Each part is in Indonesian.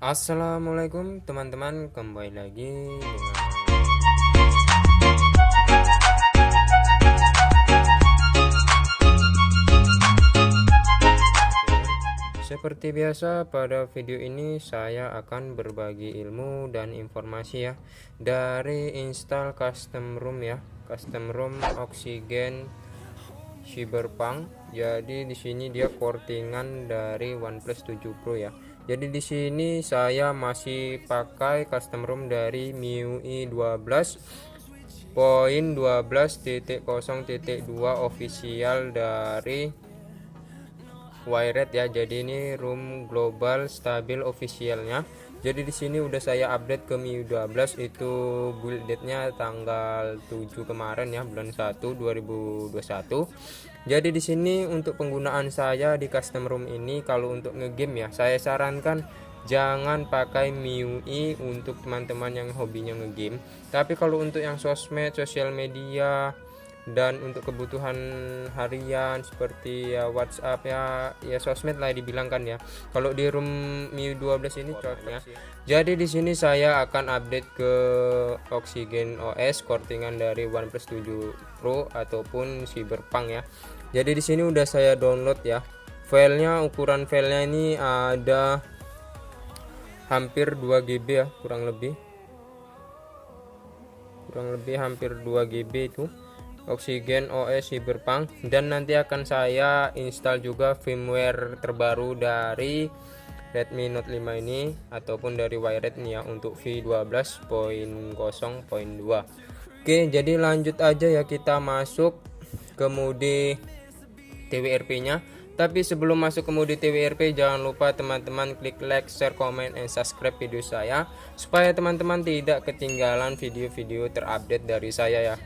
Assalamualaikum teman-teman, kembali lagi dengan seperti biasa. Pada video ini saya akan berbagi ilmu dan informasi ya dari install custom room ya, custom room Oxygen Cyberpunk. Jadi di sini dia portingan dari OnePlus 7 Pro ya. Jadi di sini saya masih pakai custom room dari MIUI 12.12.0.2 official dari Wired ya. Jadi ini room global stabil officialnya. Jadi di sini udah saya update ke MIUI 12, itu build date-nya tanggal 7 kemarin ya, bulan 1 2021. Jadi di sini untuk penggunaan saya di custom room ini, kalau untuk ngegame ya, saya sarankan jangan pakai MIUI untuk teman-teman yang hobinya ngegame. Tapi kalau untuk yang sosmed, sosial media, dan untuk kebutuhan harian seperti ya WhatsApp ya sosmed lah dibilangkan ya. Kalau di room MIUI 12 ini cocoknya. Jadi di sini saya akan update ke Oxygen OS kortingan dari OnePlus 7 Pro ataupun Cyberpunk ya. Jadi di sini udah saya download ya. Filenya, ukuran filenya ini ada hampir 2 GB ya, kurang lebih hampir 2 GB itu Oxygen OS Cyberpunk. Dan nanti akan saya install juga firmware terbaru dari Redmi Note 5 ini ataupun dari Wired nih ya, untuk V12.0.2. Oke, jadi lanjut aja ya, kita masuk ke mode TWRP nya. Tapi sebelum masuk ke mode TWRP, jangan lupa teman-teman klik like, share, comment, and subscribe video saya supaya teman-teman tidak ketinggalan video-video terupdate dari saya ya.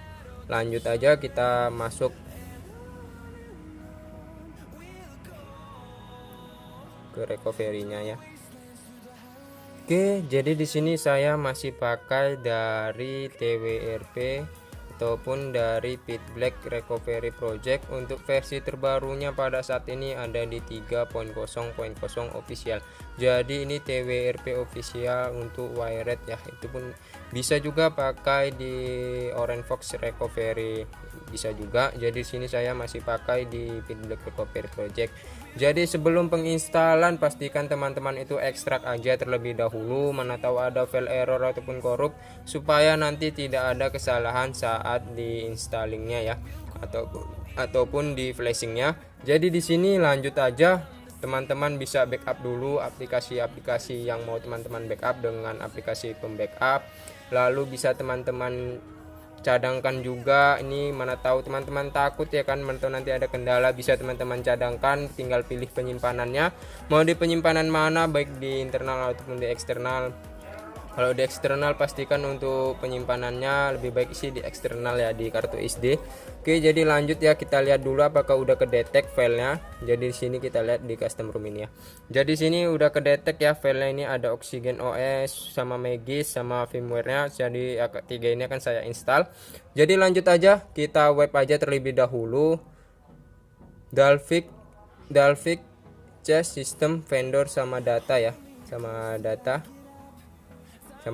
Lanjut aja, kita masuk ke recovery-nya ya. Oke, jadi di sini saya masih pakai dari TWRP ataupun dari Pitblack Recovery Project. Untuk versi terbarunya pada saat ini ada di 3.0.0 official. Jadi ini TWRP official untuk Wired ya. Itu pun bisa juga pakai di Orange Fox Recovery, bisa juga. Jadi sini saya masih pakai di Pitblack Recovery Project. Jadi sebelum penginstalan, pastikan teman-teman itu ekstrak aja terlebih dahulu, mana tahu ada file error ataupun korup, supaya nanti tidak ada kesalahan saat diinstalingnya ya, ataupun di flashingnya. Jadi di sini lanjut aja, teman-teman bisa backup dulu aplikasi-aplikasi yang mau teman-teman backup dengan aplikasi pembackup. Lalu bisa teman-teman cadangkan juga, ini mana tahu teman-teman takut ya kan, mana tahu nanti ada kendala, bisa teman-teman cadangkan, tinggal pilih penyimpanannya mau di penyimpanan mana, baik di internal ataupun di eksternal. Kalau di eksternal pastikan untuk penyimpanannya lebih baik sih di eksternal ya, di kartu SD. Oke, jadi lanjut ya, kita lihat dulu apakah udah kedetek filenya. Jadi di sini kita lihat di custom room ini ya. Jadi sini udah kedetek ya filenya, ini ada Oxygen OS sama Magis sama firmware-nya. Jadi tiga ini akan saya install. Jadi lanjut aja, kita web aja terlebih dahulu. Dalvik Chess System Vendor sama data ya. Sama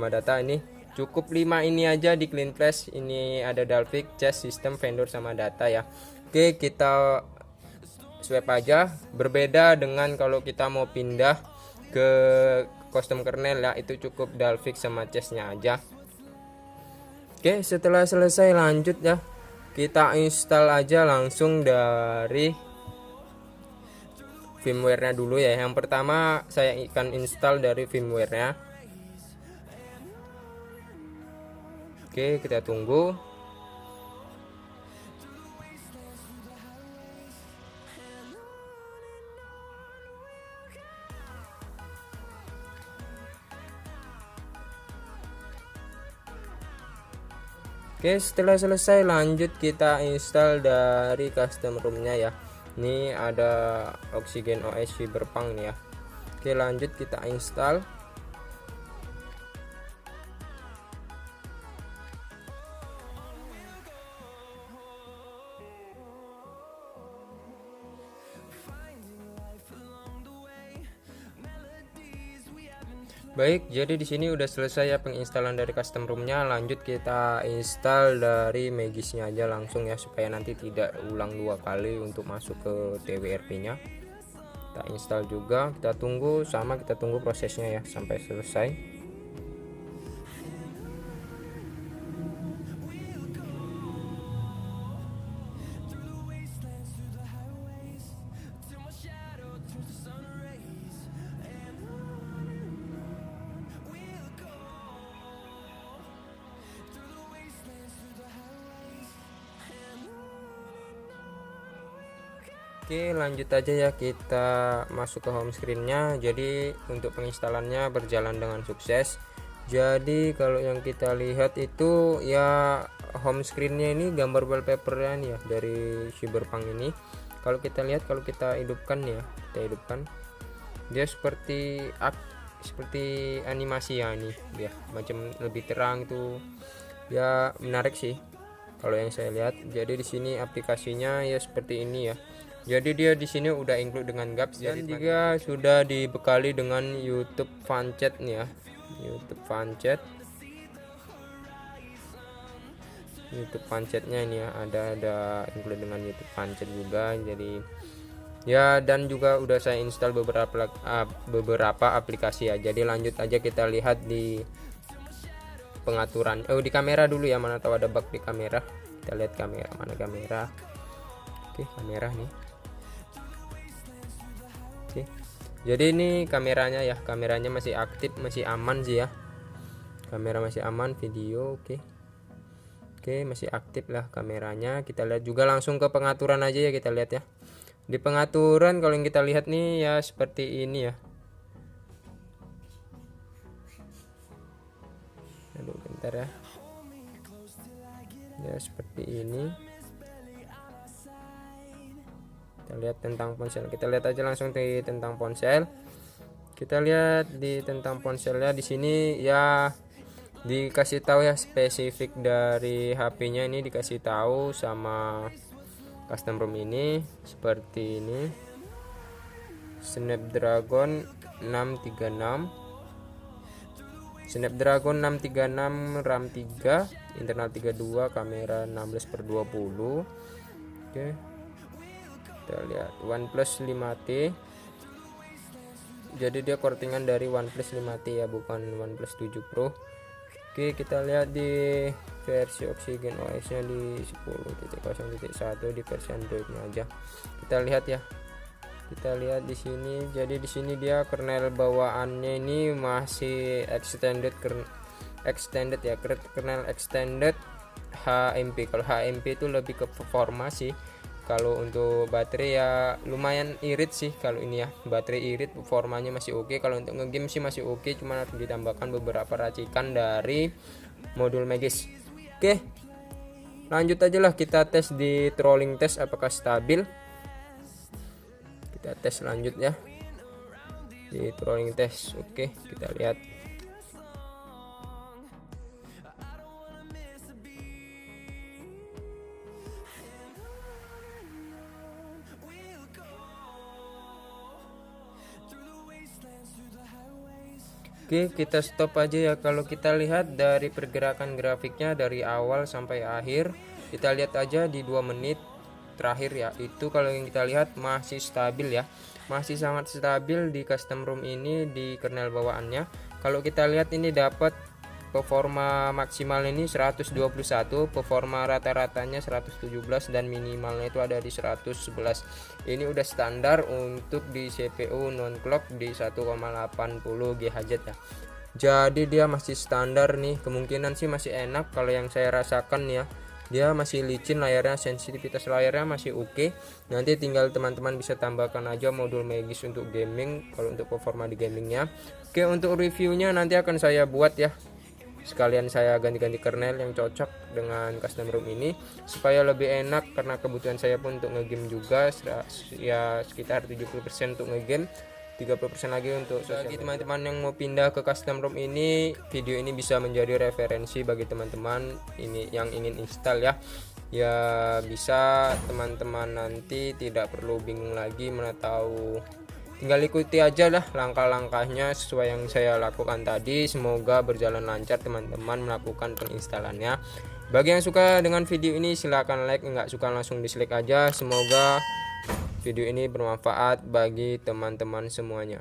data ini cukup 5 ini aja di Clean Flash. Ini ada Dalvik, Chess System, Vendor sama data ya. Oke, kita swap aja. Berbeda dengan kalau kita mau pindah ke custom kernel ya, itu cukup Dalvik sama Chess-nya aja. Oke, setelah selesai lanjut ya, kita install aja langsung dari firmware-nya dulu ya. Yang pertama saya akan install dari firmware-nya. Oke, kita tunggu. Oke, setelah selesai lanjut kita install dari custom room-nya ya. Ini ada Oxygen OS Cyberpunk nih ya. Oke, lanjut kita install. Baik, jadi di sini udah selesai ya penginstalan dari custom roomnya. Lanjut kita install dari Magisnya aja langsung ya, supaya nanti tidak ulang 2 kali untuk masuk ke TWRP-nya. Kita install juga, kita tunggu prosesnya ya sampai selesai. Oke, lanjut aja ya, kita masuk ke home screen-nya. Jadi untuk penginstalannya berjalan dengan sukses. Jadi kalau yang kita lihat itu ya, home screen-nya ini gambar wallpaper-nya nih ya dari Cyberpunk ini. Kalau kita lihat, kalau kita hidupkan ya, dia seperti animasi ya, ini dia macam lebih terang itu ya, menarik sih kalau yang saya lihat. Jadi di sini aplikasinya ya seperti ini ya. Jadi dia di sini udah include dengan Gaps, dan juga sudah dibekali dengan YouTube Fanchat nih ya. YouTube Fanchatnya ini ya, ada include dengan YouTube Fanchat juga. Jadi ya, dan juga udah saya install beberapa aplikasi ya. Jadi lanjut aja kita lihat di pengaturan. Di kamera dulu ya, mana tahu ada bug di kamera. Kita lihat kamera, mana kamera. Oke, kamera nih. Oke, jadi ini kameranya ya, kameranya masih aktif, masih aman sih ya, kamera masih aman. Video oke, masih aktif lah kameranya. Kita lihat juga langsung ke pengaturan aja ya, kita lihat ya. Di pengaturan kalau yang kita lihat nih ya seperti ini ya. Aduh, bentar ya. Ya seperti ini. Kita lihat tentang ponsel, kita lihat aja langsung di tentang ponsel. Kita lihat di tentang ponselnya, di sini ya dikasih tahu ya spesifik dari HP-nya, ini dikasih tahu sama custom ROM ini seperti ini. Snapdragon 636 RAM 3, internal 32, kamera 16/20. Oke, kita lihat OnePlus 5T. Jadi dia kortingan dari OnePlus 5T ya, bukan OnePlus 7 Pro. Oke, kita lihat di versi Oxygen OS nya di 10.0.1 di versi Android-nya aja. Kita lihat ya, kita lihat di sini. Jadi di sini dia kernel bawaannya ini masih extended ya, kernel extended HMP. Kalau HMP itu lebih ke performa sih. Kalau untuk baterai ya lumayan irit sih. Kalau ini ya baterai irit, performanya masih oke. Kalau untuk ngegame sih masih oke, cuma harus ditambahkan beberapa racikan dari modul Magis. Oke, lanjut aja lah, kita tes di trolling test apakah stabil. Kita tes lanjut ya di trolling test. Oke, kita lihat. Oke, kita stop aja ya. Kalau kita lihat dari pergerakan grafiknya dari awal sampai akhir, kita lihat aja di 2 menit terakhir ya, itu kalau yang kita lihat masih stabil ya, masih sangat stabil di custom ROM ini, di kernel bawaannya. Kalau kita lihat ini dapat performa maksimal ini 121, performa rata-ratanya 117, dan minimalnya itu ada di 111. Ini udah standar untuk di CPU non clock di 1,80 GHz ya. Jadi dia masih standar nih, kemungkinan sih masih enak. Kalau yang saya rasakan ya, dia masih licin layarnya, sensitivitas layarnya masih oke. Nanti tinggal teman-teman bisa tambahkan aja modul Magis untuk gaming, kalau untuk performa di gamingnya. Oke, untuk reviewnya nanti akan saya buat ya, sekalian saya ganti-ganti kernel yang cocok dengan custom ROM ini supaya lebih enak, karena kebutuhan saya pun untuk ngegame juga ya, sekitar 70% untuk ngegame, 30% lagi untuk bagi teman-teman yang mau pindah ke custom ROM ini. Video ini bisa menjadi referensi bagi teman-teman ini yang ingin install ya. Ya bisa teman-teman nanti tidak perlu bingung lagi mana tahu tinggal ikuti aja lah langkah-langkahnya sesuai yang saya lakukan tadi. Semoga berjalan lancar teman-teman melakukan penginstalannya. Bagi yang suka dengan video ini silahkan like, nggak suka langsung dislike aja. Semoga video ini bermanfaat bagi teman-teman semuanya.